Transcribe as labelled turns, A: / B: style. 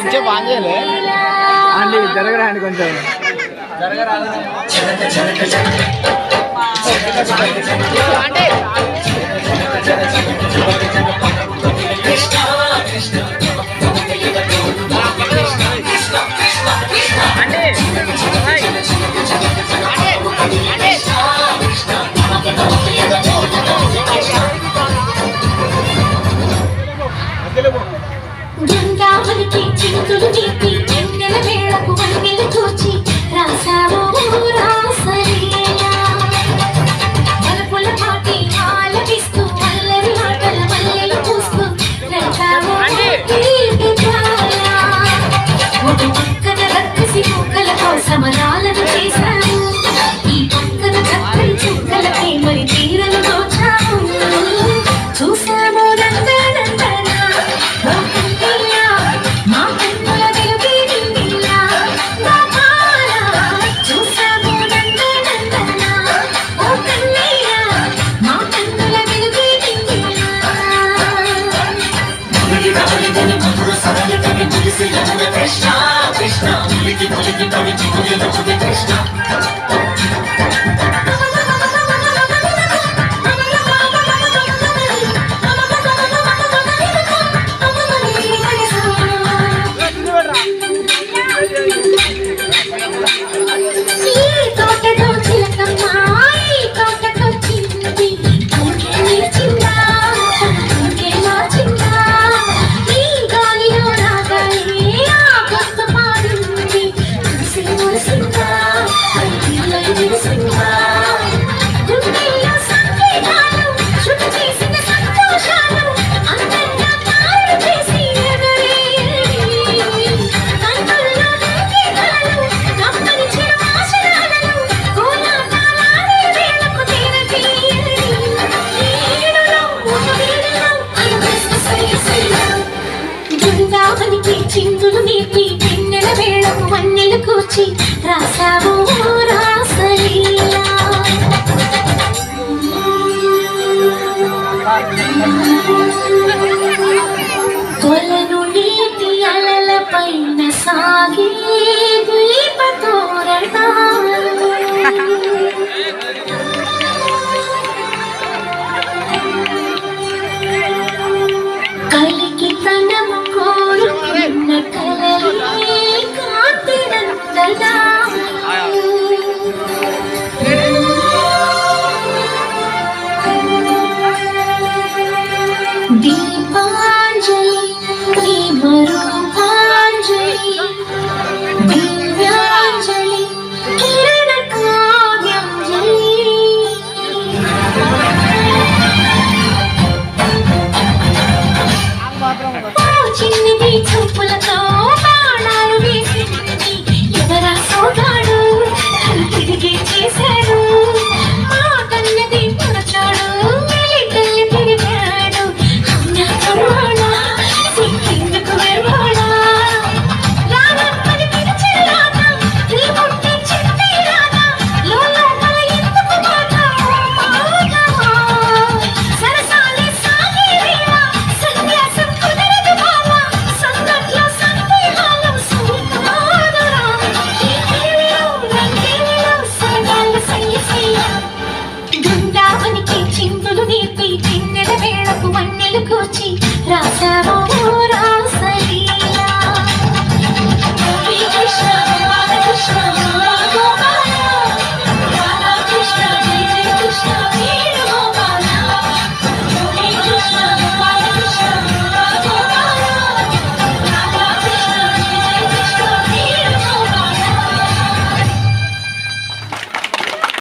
A: ఇంకే బాగా చేయలే అండి జరగరా అండి కొంచెం జరగరా అంటే
B: బృందావనికి చింతులు నీపి ఎన్నెల వేళకు వన్నెలు చూచి రాసావు రాసలీలా మలపుల పాటి ఆలపిస్తూ అల్లరి మాటల మల్లెలు పూస్తూ రాసావు ఒక పక్కన రక్కసి కుక్కలతో సమరాలను చేశావు ఈ పక్కన చక్కని చుక్కలపై మరి తీరలు దోచావు చూసాము Krishna, Krishna, Muliki, Muliki, Muliki, Muliki, Krishna. చింతులు నీపి Pinnelli వేళకు వన్నెలు కూర్చి రాసావు రాసలీలా కొలను నీటి అలల పైన సాగే ద్వీపతోరణాలు కలికి తనము కోరుకున్న కలలే కాంతినందనా దీపాంజలి ప్రేమరూపాంజలి దివ్యాంజలి కిరణ కావ్యాంజలి చిన్నది చూపులతో బాణాలు వేసి ఎవరా సోగాడు తిరిగి చేశాడు